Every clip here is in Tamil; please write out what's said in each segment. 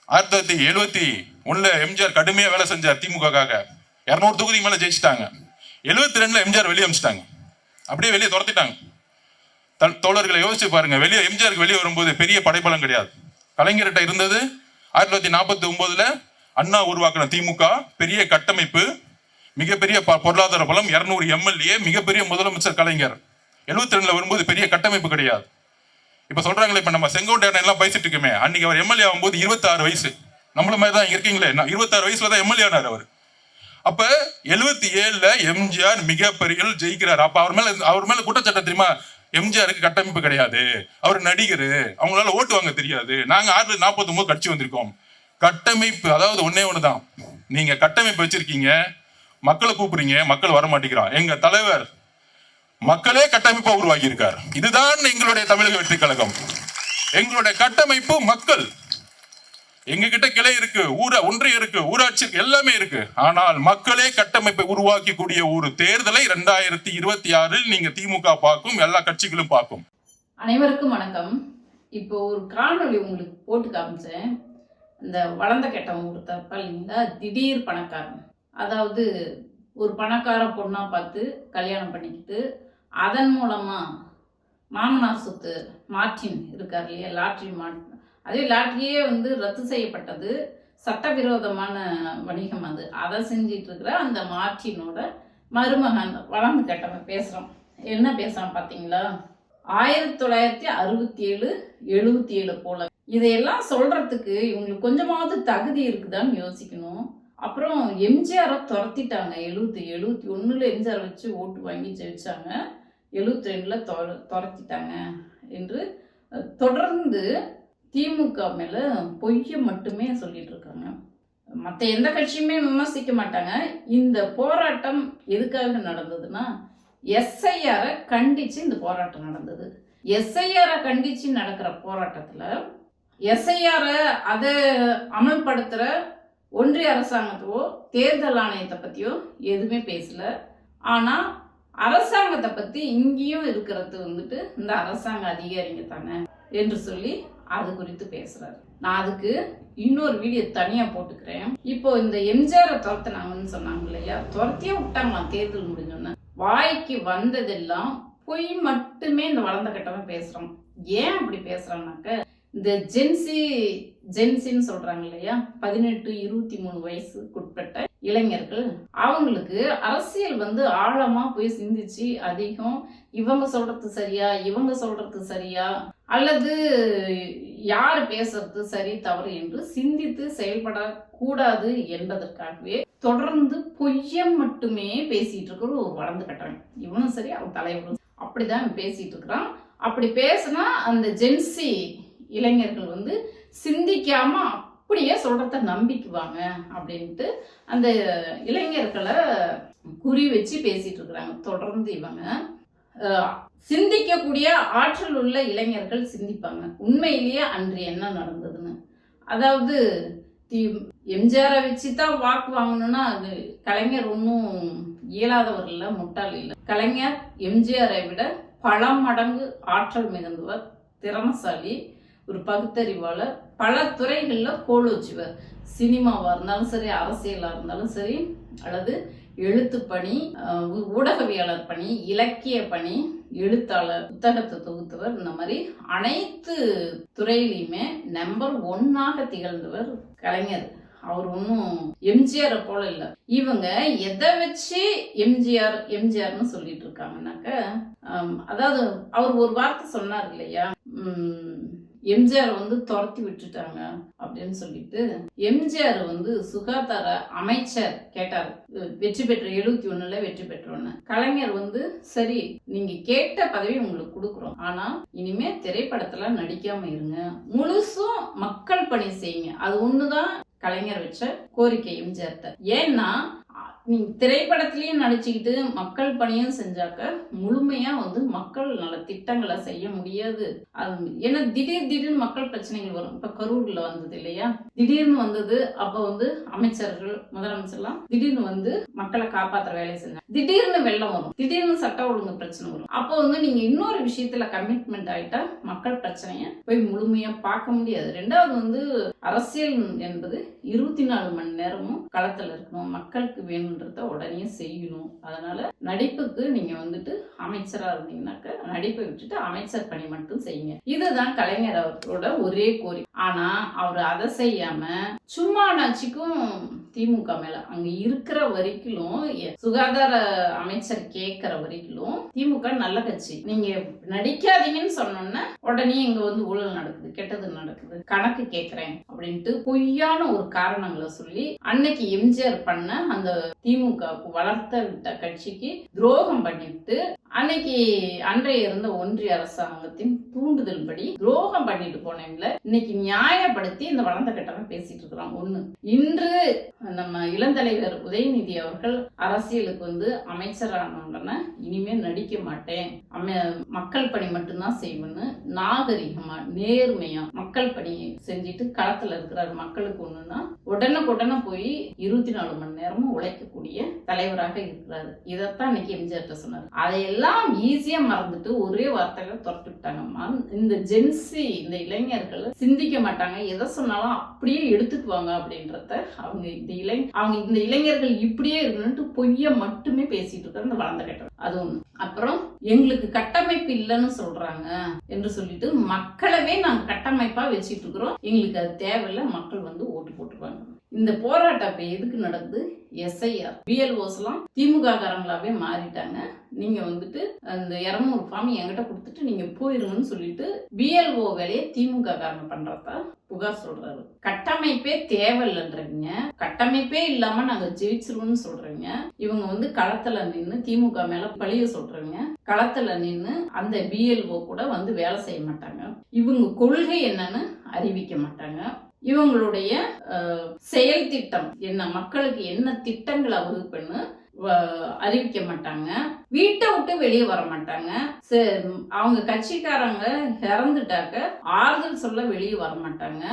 1971 எம்ஜிஆர் கடுமையா வேலை செஞ்சார் திமுகக்காக. 200 தொகுதி மேல ஜெயிச்சிட்டாங்க. 72 எம்ஜிஆர் வெளியே அமிச்சிட்டாங்க, அப்படியே வெளியே துரத்திட்டாங்க. தோழர்களை யோசிச்சு பாருங்க. எம்ஜிஆருக்கு வெளியே வரும்போது பெரிய படைபலம் கிடையாது. கலைஞர்கிட்ட இருந்தது 1949 அண்ணா உருவாக்கின திமுக, பெரிய கட்டமைப்பு, மிகப்பெரிய பொருளாதார பலம், 200 எம்எல்ஏ, மிகப்பெரிய முதலமைச்சர் கலைஞர். 72 வரும்போது பெரிய கட்டமைப்பு கிடையாது. இப்ப சொல்றாங்களே, இப்ப நம்ம செங்கோட்டையன் எல்லாம் பேசிட்டு இருக்கோமே, அன்னைக்கு அவர் எம்எல்ஏ ஆகும்போது 26 வயசு. நம்மள மாதிரி தான் இருக்கீங்களே, 26 வயசுல தான் எம்எல்ஏ ஆனார் அவர். அப்ப 77 எம்ஜிஆர் மிகப்பெரிய ஜெயிக்கிறார். அப்ப அவர் மேல குற்றச்சாட்டு தெரியுமா? எம்ஜிஆருக்கு கட்டமைப்பு கிடையாது, அவர் நடிகர், அவங்களால ஓட்டு வாங்க தெரியாது. நாங்க 1949 கட்சி வந்திருக்கோம். கட்டமைப்பு அதாவது ஒன்னே ஒண்ணுதான். நீங்க கட்டமைப்பு வச்சிருக்கீங்க, மக்களை கூப்பிடுறீங்க, மக்கள் வர மாட்டேங்கிறான். எங்க தலைவர் மக்களே கட்டமைப்பை உருவாக்கி இருக்கார். இதுதான் எங்களுடைய தமிழக வெற்றி கழகம். எங்களுடைய கட்டமைப்பு மக்கள். எங்க கிட்ட கிளை இருக்கு, ஒன்றியம் இருக்கு, ஊராட்சி இருக்கு, எல்லாமே இருக்கு. ஆனால் மக்களே கட்டமைப்பை உருவாக்கி கூடிய ஒரு தேர்தலை 2026 நீங்க திமுக பார்க்கும், எல்லா கட்சிகளும் பார்க்கும். அனைவருக்கும் வணக்கம். இப்போ ஒரு காணொளி உங்களுக்கு போட்டு காமிச்சேன். இந்த வளர்ந்த கெட்டவங்க கொடுத்தப்ப இல்லைங்களா, திடீர் பணக்காரன். அதாவது ஒரு பணக்கார பொண்ணா பார்த்து கல்யாணம் பண்ணிக்கிட்டு அதன் மூலமா மாமனார் சொத்து மார்டின் இருக்கார் இல்லையா, லாட்ரி அதே லாட்ரியே ரத்து செய்யப்பட்டது, சட்டவிரோதமான வணிகம் அது. அதை செஞ்சிட்டு இருக்கிற அந்த மார்டினோட மருமகன் வளர்ந்து கெட்டவன் பேசுறான். என்ன பேசுறான் பார்த்தீங்களா? 1967 77 போல. இதையெல்லாம் சொல்றதுக்கு இவங்களுக்கு கொஞ்சமாவது தகுதி இருக்குதான்னு யோசிக்கணும். அப்புறம் எம்ஜிஆரை துரத்திட்டாங்க. 71 எம்ஜிஆர் வச்சு ஓட்டு வாங்கி ஜெயிச்சாங்க, 72 துரத்திட்டாங்க என்று தொடர்ந்து திமுக மேல பொய்ய மட்டுமே சொல்லிட்டு இருக்காங்க. மற்ற எந்த கட்சியுமே விமர்சிக்க மாட்டாங்க. இந்த போராட்டம் எதுக்காக நடந்ததுன்னா, எஸ்ஐஆரை கண்டிச்சு இந்த போராட்டம் நடந்தது. எஸ்ஐஆரை கண்டிச்சு நடக்கிற போராட்டத்துல எஸ்ஐஆரை அதை அமல்படுத்துற ஒன்றிய அரசாங்கத்தையோ தேர்தல் ஆணையத்தை பத்தியோ எதுவுமே பேசல. ஆனா அரசாங்கத்தை பத்தி இங்கேயும் இருக்கிறது இந்த அரசாங்க அதிகாரிங்க தானே என்று சொல்லி அது குறித்து பேசுறாரு. நான் அதுக்கு இன்னொரு வீடியோ தனியா போட்டுக்கிறேன். இப்போ இந்த எம்ஜிஆரை துரத்தினாங்கன்னு சொன்னாங்க இல்லையா, துரத்தியே விட்டாங்களாம் தேர்தல் முடிஞ்சோன்னு. வாய்க்கு வந்ததெல்லாம் பொய் மட்டுமே இந்த வளர்ந்த கட்டவன் பேசுறான். ஏன் அப்படி பேசுறான்னாக்க, இந்த ஜென்சின்னு சொல்றாங்க இல்லையா, 18 23 வயசுக்குட்பட்ட இளைஞர்கள், அவங்களுக்கு அரசியல் ஆழமா போய் சிந்திச்சு அதிகம் இவங்க சொல்றது சரியா, இவங்க சொல்றது சரியா, அல்லது யார் பேசுறது சரி தவறு என்று சிந்தித்து செயல்படக்கூடாது என்பதற்காகவே தொடர்ந்து பொய்யம் மட்டுமே பேசிட்டு இருக்கிற ஒரு வளர்ந்து கட்டுறாங்க. இவனும் சரி, அவன் தலைவரும் அப்படிதான் பேசிட்டு இருக்கிறான். அப்படி பேசினா அந்த ஜென்சி இளைஞர்கள் சிந்திக்காம அப்படியே சொல்றத நம்பிக்குவாங்க அப்படின்ட்டு அந்த இளைஞர்களை குறி வச்சு பேசிட்டு இருக்கிறாங்க. தொடர்ந்து இவங்க சிந்திக்கக்கூடிய ஆற்றல் உள்ள இளைஞர்கள் சிந்திப்பாங்க உண்மையிலேயே அன்று என்ன நடந்ததுன்னு. அதாவது எம்ஜிஆரை வச்சுதான் வாக்கு வாங்கணும்னா அது கலைஞர் ஒன்றும் இயலாதவர் இல்லை, முட்டாள் இல்லை. கலைஞர் எம்ஜிஆரை விட பல மடங்கு ஆற்றல் மிகுந்தவர், திறமசாலி, ஒரு பகுத்தறிவாளர், பல துறைகளில் கோல் வச்சுவர். சினிமாவா இருந்தாலும் சரி, அரசியலா இருந்தாலும் சரி, அல்லது எழுத்து பணி, ஊடகவியலாளர் பணி, இலக்கிய பணி, எழுத்தாளர், புத்தகத்தை தொகுத்தவர், இந்த மாதிரி அனைத்து துறையிலையுமே நம்பர் 1 திகழ்ந்தவர் கலைஞர். அவர் ஒன்றும் எம்ஜிஆரை போல இல்லை. இவங்க எதை வச்சு எம்ஜிஆர்னு சொல்லிட்டு இருக்காங்கன்னாக்க, அதாவது அவர் ஒரு வார்த்தை சொன்னார் இல்லையா, எம்ஜிஆர் துரத்தி விட்டுட்டாங்க அப்படின்னு சொல்லிட்டு. எம்ஜிஆர் சுகாதார அமைச்சர் கேட்டார், வெற்றி பெற்ற 71 வெற்றி பெற்றோன்னு. கலைஞர் சரி, நீங்க கேட்ட பதவி உங்களுக்கு கொடுக்குறோம், ஆனா இனிமே திரைப்படத்துல நடிக்காம இருங்க, முழுசும் மக்கள் பணி செய்யுங்க. அது ஒண்ணுதான் கலைஞர் வச்ச கோரிக்கை எம்ஜிஆர்ட்ட. ஏன்னா நீங்க திரைப்படத்திலயும் நடிச்சுக்கிட்டு மக்கள் பணியும் செஞ்சாக்க முழுமையா மக்கள் நல திட்டங்களை செய்ய முடியாது. அது ஏன்னா திடீர்னு மக்கள் பிரச்சனைகள் வரும். இப்ப கரூர்ல வந்தது இல்லையா, திடீர்னு வந்தது. அப்ப அமைச்சர்கள், முதலமைச்சர்லாம் திடீர்னு மக்களை காப்பாற்றுற வேலையை செஞ்சாங்க. திடீர்னு வெள்ளம் வரும், திடீர்னு சட்ட ஒழுங்கு பிரச்சனை வரும். அப்போ நீங்க இன்னொரு விஷயத்துல கமிட்மெண்ட் ஆயிட்டா மக்கள் பிரச்சனைய போய் முழுமையா பார்க்க முடியாது. ரெண்டாவது அரசியல் என்பது 24 மணி நேரமும் களத்துல இருக்கணும், மக்களுக்கு வேணுன்றத உடனே செய்யணும். அதனால நடிப்புக்கு நீங்க வந்துட்டு அமைச்சரா இருந்தீங்கன்னாக்க நடிப்பை விட்டுட்டு அமைச்சர் பணி மட்டும் செய்யுங்க. இதுதான் கலைஞர் அவர்களோட ஒரே கோரிக்கை. ஆனா அவர் அதை செய்யாம சும்மா நச்சுக்கும் திமுக மேல அங்க இருக்கிற வரைக்கும் சுகாதார அமைச்சர் கேட்கிற வரைக்கும் திமுக நல்ல கட்சி. நீங்க நடிக்காதீங்கன்னு சொன்னோன்னா உடனே இங்க வந்து ஊழல் நடக்குது, கெட்டது நடக்குது, கணக்கு கேட்கிறேன் அப்படின்ட்டு பொய்யான ஒரு காரணங்களை சொல்லி அன்னைக்கு எம்ஜிஆர் பண்ண அந்த திமுக வளர்த்த விட்ட கட்சிக்கு துரோகம் பண்ணிட்டு அன்னைக்கு அன்றைய இருந்த ஒன்றிய அரசாங்கத்தின் தூண்டுதல் படி துரோகம் பண்ணிட்டு போனவங்கள இன்னைக்கு நியாயப்படுத்தி இந்த வளர்ந்த கட்டணம் பேசிட்டு இருக்கிறோம். ஒண்ணு, இன்று நம்ம இளந்தலைவர் உதயநிதி அவர்கள் அரசியலுக்கு வந்து அமைச்சரான இனிமே நடிக்க மாட்டேன், மக்கள் பணி மட்டும்தான் செய்வேன்னு நாகரிகமா நேர்மையா மக்கள் பணி செஞ்சுட்டு களத்துல இருக்கிறார். மக்களுக்கு ஒண்ணுன்னா உடனுக்குடனே போய் 24 மணி நேரமும் உழைக்கக்கூடிய தலைவராக இருக்கிறாரு. இதைத்தான் இன்னைக்கு எம்ஜிஆர் சொன்னார். அதையெல்லாம் ஈஸியா மறந்துட்டு ஒரே வார்த்தையில துரத்து விட்டாங்கம்மா. இந்த ஜென்சி, இந்த இளைஞர்கள் சிந்திக்க மாட்டாங்க, எதை சொன்னாலும் அப்படியே எடுத்துக்குவாங்க அப்படின்றத அவங்க இந்த இளைஞர்கள் இப்படியே இருக்கணும்ட்டு பொய்ய மட்டுமே பேசிட்டு இருக்காரு இந்த வளர்ந்த கட்டம். அது ஒண்ணு. அப்புறம் எங்களுக்கு கட்டமைப்பு இல்லைன்னு சொல்றாங்க என்று சொல்லிட்டு மக்களவே நாங்க கட்டமைப்பா வச்சிட்டு இருக்கிறோம், எங்களுக்கு அது தேவையில்லை, மக்கள் வந்து ஓட்டு போட்டுருவாங்க. இந்த போராட்டம் இப்ப எதுக்கு நடக்குது? எஸ்ஐஆர் பிஎல்ஓஸ் எல்லாம் திமுக காரங்களாவே மாறிட்டாங்க. நீங்க வந்துட்டு அந்த 200 ஃபார்ம் என்கிட்ட கொடுத்துட்டு நீங்க போயிருங்கன்னு சொல்லிட்டு பிஎல்ஓ வேலையை திமுக காரங்க பண்றதா புகார் சொல்றாரு. கட்டமைப்பே தேவையில்லைன்றீங்க, கட்டமைப்பே இல்லாம நாங்க ஜெயிச்சிருவோம்னு சொல்றீங்க. இவங்க வந்து களத்துல நின்று திமுக மேல பழிய சொல்றீங்க. களத்துல நின்று அந்த பிஎல்ஓ கூட வந்து வேலை செய்ய மாட்டாங்க. இவங்க கொள்கை என்னன்னு அறிவிக்க மாட்டாங்க. இவங்களுடைய செயல் திட்டம் என்ன, மக்களுக்கு என்ன திட்டங்களை வகுப்புன்னு அறிவிக்க மாட்டாங்க. வீட்டை விட்டு வெளியே வர மாட்டாங்க. அவங்க கட்சிக்காரங்க இறந்துட்டாக்க ஆறுதல் சொல்ல வெளியே வர மாட்டாங்க.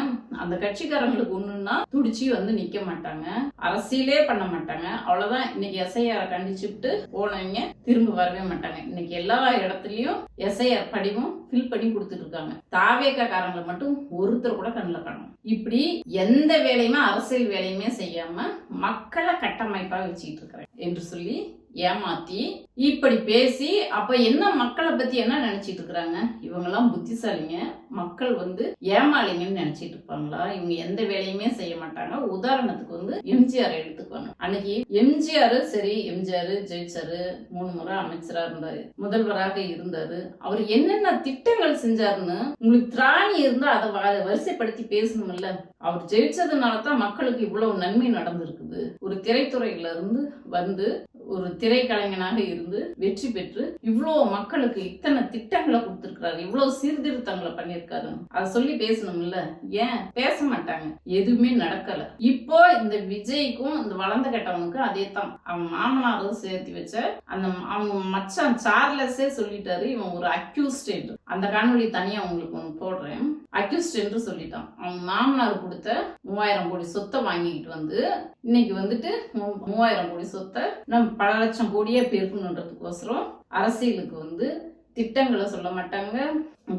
அந்த கட்சிக்காரங்களுக்கு ஒண்ணுன்னா துடிச்சு வந்து நிக்க மாட்டாங்க, அரசியலே பண்ண மாட்டாங்க. அவ்வளவுதான். இன்னைக்கு எஸ்ஐஆர் கண்டிச்சுட்டு போனவங்க திரும்ப வரவே மாட்டாங்க. இன்னைக்கு எல்லா இடத்துலயும் எஸ்ஐஆர் படிவம் ஃபில் பண்ணி கொடுத்துட்டு இருக்காங்க. தாவேக்கா காரங்களை மட்டும் ஒருத்தர் கூட கண்ணில் காணும். இப்படி எந்த வேலையுமே அரசியல் வேலையுமே செய்யாம மக்களை கட்டமைப்பா வச்சுக்கிட்டு இருக்கிறேன் என்று சொல்லி ஏமாத்தி இப்படி பேசி, அப்ப என்ன மக்களை பத்தி என்ன நினைச்சிட்டு இருக்கிறாங்க? இவங்க எல்லாம் புத்திசாலிங்க, மக்கள் வந்து ஏமாளிங்கன்னு நினைச்சிட்டு இருப்பாங்களா? இவங்க எந்த வேலையுமே செய்ய மாட்டாங்க. உதாரணத்துக்கு வந்து எம்ஜிஆர் எடுத்துக்குவாங்க. அன்னைக்கு எம்ஜிஆர் சரி, எம்ஜிஆர் ஜெயிச்சாரு, 3 முறை அமைச்சரா இருந்தாரு, முதல்வராக இருந்தாரு. அவர் என்னென்ன திட்டங்கள் செஞ்சாருன்னு உங்களுக்கு திராணி இருந்தா அதை வரிசைப்படுத்தி பேசணும்ல. அவர் ஜெயிச்சதுனாலதான் மக்களுக்கு இவ்வளவு நன்மை நடந்திருக்குது. ஒரு திரைத்துறையில இருந்து வந்து ஒரு திரைக்கலைஞனாக இருந்து வெற்றி பெற்று இவ்வளவு மக்களுக்கு இத்தனை திட்டங்களை கொடுத்திருக்கிறாரு, இவ்வளவு சீர்திருத்தங்களை பண்ணிருக்காரு. அதை சொல்லி பேசணும்ல. ஏன் பேச மாட்டாங்க? எதுவுமே நடக்கல. இப்போ இந்த விஜய்க்கும் இந்த வளர்ந்த கட்டவனுக்கும் அதே தான். அவன் மாமனாரும் சேர்த்து வச்ச அந்த அவங்க மச்சான் சார்லஸே சொல்லிட்டாரு, இவன் ஒரு அக்யூஸ்ட் என்று. அந்த காணொலி தனியா உங்களுக்கு ஒன்று போடுறேன். அக்யூஸ்ட் என்று சொல்லிட்டான். அவன் மாமனார் கொடுத்த 3000 கோடி சொத்தை வாங்கிக்கிட்டு வந்து இன்னைக்கு வந்துட்டு 3000 கோடி சொத்தை நம்ம பல லட்சம் கோடியே பெருக்கணுன்றதுக்கோசரம் அரசியலுக்கு வந்து திட்டங்களை சொல்ல மாட்டாங்க,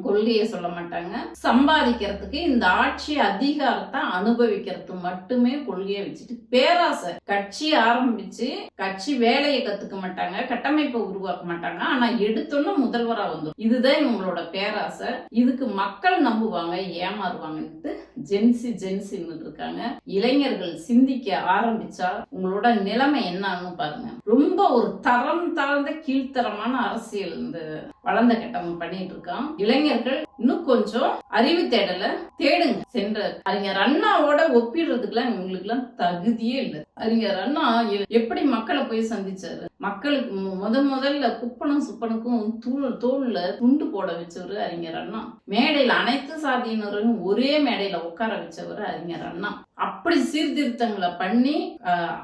கொள்கையை சொல்ல மாட்டாங்க. சம்பாதிக்கிறதுக்கு இந்த ஆட்சி அதிகாரத்தை அனுபவிக்கிறது மட்டுமே கொள்கையை வச்சுட்டு பேராசை. கட்சி ஆரம்பிச்சு கட்சி வேலையை கத்துக்க மாட்டாங்க, கட்டமைப்பை உருவாக்க மாட்டாங்க. ஆனா எடுத்தோன்னு முதல்வரா வந்துடும். இதுதான் இவங்களோட பேராசை. இதுக்கு மக்கள் நம்புவாங்க, ஏமாறுவாங்கன்ட்டு ஜென்சின்னு இருக்காங்க. இளைஞர்கள் சிந்திக்க ஆரம்பிச்சா உங்களோட நிலைமை என்னன்னு பாருங்க. ரொம்ப ஒரு தரம் தாழ்ந்த கீழ்த்தரமான அரசியல் இந்த வளர்ந்த கட்டம் பண்ணிட்டு இருக்கான். இளைஞர்கள் இன்னும் கொஞ்சம் அறிவு தேடல தேடுங்க. சென்ற அறிஞர் அண்ணாவோட ஒப்பிடுறதுக்குலாம் இவங்களுக்கு எல்லாம் தகுதியே இல்லை. அறிஞர் அண்ணா எப்படி மக்களை போய் சந்திச்சாரு? மக்களுக்கு முதல்ல குப்பனும் சுப்பனுக்கும் தோல்ல துண்டு போட வச்சவரு அறிஞர் அண்ணா. மேடையில அனைத்து சாதியினரும் ஒரே மேடையில உட்கார வச்சவரு அறிஞர் அண்ணா. அப்படி சீர்திருத்தங்களை பண்ணி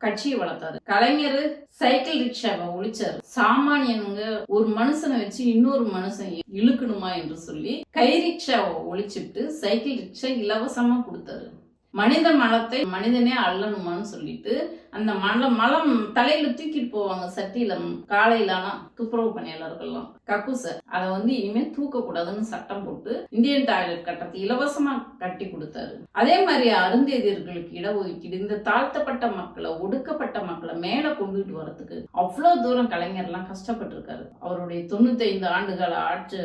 கட்சியை வளர்த்தாரு. கலைஞர் சைக்கிள் ரிக்ஷாவை ஒழிச்சாரு. சாமானியனுங்க ஒரு மனுஷனை வச்சு இன்னொரு மனுஷன் இழுக்கணுமா என்று சொல்லி கை ரிக்ஷாவை ஒழிச்சுட்டு சைக்கிள் ரிக்ஷா இலவசமா கொடுத்தாரு. மனித மலத்தை மனிதனே அள்ளணுமான்னு சொல்லிட்டு அந்த மலம் தலையில தூக்கிட்டு போவாங்க சட்டியில. காலையிலானா துப்புரவு பணியாளர்கள்லாம் கக்கூசை அதை வந்து இனிமே தூக்க கூடாதுன்னு சட்டம் போட்டு இந்தியன் டாய்லெட் கட்டத்தை இலவசமா கட்டி கொடுத்தாரு. அதே மாதிரி அருந்ததியர்களுக்கு இடஒதுக்கீடு, இந்த தாழ்த்தப்பட்ட மக்களை, ஒடுக்கப்பட்ட மக்களை மேல கொண்டுட்டு வரதுக்கு அவ்வளவு தூரம் கலைஞர்லாம் கஷ்டப்பட்டு இருக்காரு. அவருடைய 95 ஆண்டுகால ஆட்சி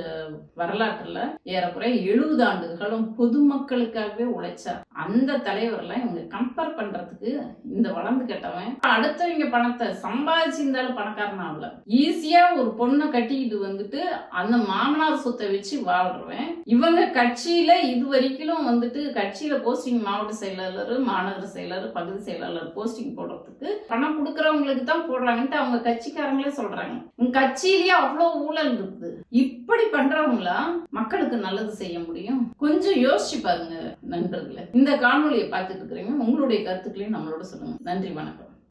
வரலாற்றுல ஏறக்குறைய 70 ஆண்டுகளும் பொதுமக்களுக்காகவே உழைச்சார். அந்த தலைவர்லாம் இவங்க கம்பேர் பண்றதுக்கு இந்த வளர்ந்து கெட்டவன் அடுத்தவங்க பணத்தை சம்பாதிச்சிருந்தாலும் பணக்காரன் ஆகல. ஈஸியா ஒரு பொண்ணை கட்டிக்கிட்டு வந்துட்டு அந்த மாமனார் சொத்தை வச்சு வாழ்றவன். இவங்க கட்சியில இது வரைக்கும் வந்துட்டு கட்சியில போஸ்டிங் மாவட்ட செயலாளர், மாநகர செயலாளர், பகுதி செயலாளர் போஸ்டிங் போடுறதுக்கு பணம் கொடுக்கறவங்களுக்கு தான் போடுறாங்கன்ட்டு அவங்க கட்சிக்காரங்களே சொல்றாங்க. உங்க கட்சியிலேயே அவ்வளவு ஊழல் இருக்குது. இப்படி பண்றவங்களா மக்களுக்கு நல்லது செய்ய முடியும்? கொஞ்சம் யோசிச்சு பாருங்க நண்பர்களே. இந்த காணொலியை பார்த்துட்டு இருக்கிறீங்க, உங்களுடைய கருத்துக்களையும் நம்மளோட சொல்லுங்க. நன்றி, வணக்கம்.